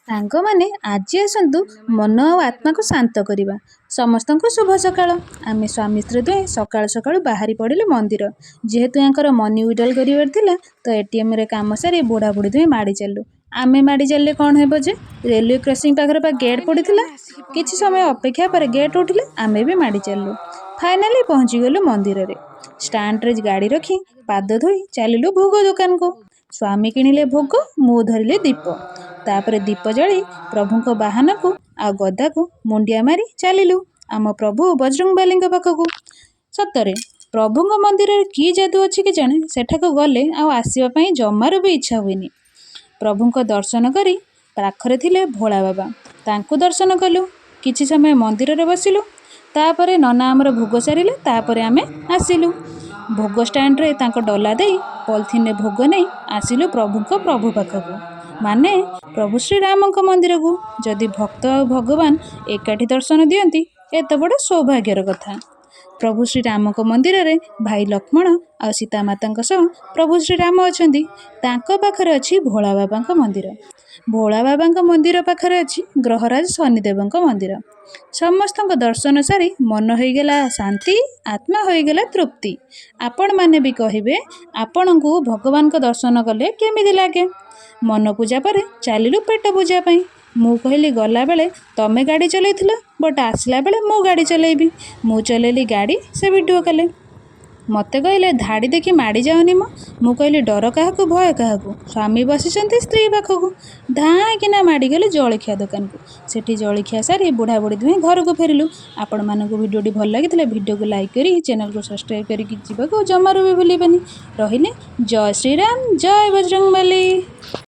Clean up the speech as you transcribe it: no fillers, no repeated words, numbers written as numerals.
ସାଙ୍ଗମାନେ ଆଜି ଆସନ୍ତୁ ମନ ଆଉ ଆତ୍ମାକୁ ଶାନ୍ତ କରିବା। ସମସ୍ତଙ୍କୁ ଶୁଭ ସକାଳ। ଆମେ ସ୍ୱାମୀ ସ୍ତ୍ରୀ ଦୁହେଁ ସକାଳୁ ସକାଳୁ ବାହାରି ପଡ଼ିଲୁ ମନ୍ଦିର। ଯେହେତୁ ୟାଙ୍କର ମନି ୱିଡ୍ରଲ୍ କରିବାର ଥିଲା ତ ଏଟିଏମ୍ରେ କାମ ସାରି ବୁଢ଼ାବୁଢ଼ୀ ଦୁହେଁ ମାଡ଼ି ଚାଲିଲୁ। ଆମେ ମାଡ଼ି ଚାଲିଲେ କ'ଣ ହେବ ଯେ ରେଲୱେ କ୍ରସିଂ ପାଖରେ ବା ଗେଟ୍ ପଡ଼ିଥିଲା। କିଛି ସମୟ ଅପେକ୍ଷା ପରେ ଗେଟ୍ ଉଠିଲେ ଆମେ ବି ମାଡ଼ି ଚାଲିଲୁ। ଫାଇନାଲି ପହଞ୍ଚିଗଲୁ ମନ୍ଦିରରେ। ଷ୍ଟାଣ୍ଡରେ ଗାଡ଼ି ରଖି ପାଦ ଧୋଇ ଚାଲିଲୁ ଭୋଗ ଦୋକାନକୁ। ସ୍ୱାମୀ କିଣିଲେ ଭୋଗ, ମୁଁ ଧରିଲି ଦୀପ। ତାପରେ ଦୀପ ଜଳି ପ୍ରଭୁଙ୍କ ବାହାନକୁ ଆଉ ଗଦାକୁ ମୁଣ୍ଡିଆ ମାରି ଚାଲିଲୁ ଆମ ପ୍ରଭୁ ବଜରଙ୍ଗବାଲୀଙ୍କ ପାଖକୁ। ସତରେ ପ୍ରଭୁଙ୍କ ମନ୍ଦିରରେ କି ଯାଦୁ ଅଛି କେଜାଣି, ସେଠାକୁ ଗଲେ ଆଉ ଆସିବା ପାଇଁ ଜମାରୁ ବି ଇଚ୍ଛା ହୁଏନି। ପ୍ରଭୁଙ୍କ ଦର୍ଶନ କରି ପାଖରେ ଥିଲେ ଭୋଳା ବାବା, ତାଙ୍କୁ ଦର୍ଶନ କଲୁ। କିଛି ସମୟ ମନ୍ଦିରରେ ବସିଲୁ। ତାପରେ ନନା ଆମର ଭୋଗ ସାରିଲେ। ତାପରେ ଆମେ ଆସିଲୁ। ଭୋଗ ଷ୍ଟାଣ୍ଡରେ ତାଙ୍କ ଡଲା ଦେଇ ପଲିଥିନରେ ଭୋଗ ନେଇ ଆସିଲୁ ପ୍ରଭୁ ପାଖକୁ, ମାନେ ପ୍ରଭୁ ଶ୍ରୀରାମଙ୍କ ମନ୍ଦିରକୁ। ଯଦି ଭକ୍ତ ଆଉ ଭଗବାନ ଏକାଠି ଦର୍ଶନ ଦିଅନ୍ତି ଏତେ ବଡ଼ ସୌଭାଗ୍ୟର କଥା। ପ୍ରଭୁ ଶ୍ରୀରାମଙ୍କ ମନ୍ଦିରରେ ଭାଇ ଲକ୍ଷ୍ମଣ ଆଉ ସୀତାମାତାଙ୍କ ସହ ପ୍ରଭୁ ଶ୍ରୀରାମ ଅଛନ୍ତି। ତାଙ୍କ ପାଖରେ ଅଛି ଭୋଳା ବାବାଙ୍କ ମନ୍ଦିର। ଭୋଳା ବାବାଙ୍କ ମନ୍ଦିର ପାଖରେ ଅଛି ଗ୍ରହରାଜ ଶନିଦେବଙ୍କ ମନ୍ଦିର। ସମସ୍ତଙ୍କ ଦର୍ଶନ ସାରି ମନ ହୋଇଗଲା ଶାନ୍ତି, ଆତ୍ମା ହୋଇଗଲା ତୃପ୍ତି। ଆପଣମାନେ ବି କହିବେ ଆପଣଙ୍କୁ ଭଗବାନଙ୍କ ଦର୍ଶନ କଲେ କେମିତି ଲାଗେ? ମନ ପୂଜା ପରେ ଚାଲିଲୁ ପେଟ ପୂଜା ପାଇଁ। ମୁଁ କହିଲି ଗଲାବେଳେ ତମେ ଗାଡ଼ି ଚଲେଇଥିଲ, ବଟ୍ ଆସିଲା ବେଳେ ମୁଁ ଗାଡ଼ି ଚଲେଇବି। ମୁଁ ଚଲେଇଲି ଗାଡ଼ି, ସେ ଭିଡ଼ିଓ କଲେ। ମୋତେ କହିଲେ ଧାଡ଼ି ଦେଖି ମାଡ଼ି ଯାଅନି ମ। ମୁଁ କହିଲି ଡର କାହାକୁ, ଭୟ କାହାକୁ? ସ୍ୱାମୀ ବସିଛନ୍ତି ସ୍ତ୍ରୀ ପାଖକୁ। ଧାଇଁକିନା ମାଡ଼ିଗଲି ଜଳଖିଆ ଦୋକାନକୁ। ସେଠି ଜଳଖିଆ ସାରି ବୁଢ଼ାବୁଢ଼ୀ ଦୁହେଁ ଘରକୁ ଫେରିଲୁ। ଆପଣମାନଙ୍କୁ ଭିଡ଼ିଓଟି ଭଲ ଲାଗିଥିଲେ ଭିଡ଼ିଓକୁ ଲାଇକ୍ କରି ଚ୍ୟାନେଲକୁ ସବସ୍କ୍ରାଇବ୍ କରିକି ଯିବାକୁ ଜମାରୁ ବି ଭୁଲିବେନି। ରହିଲି। ଜୟ ଶ୍ରୀରାମ, ଜୟ ବଜରଙ୍ଗବାଲି।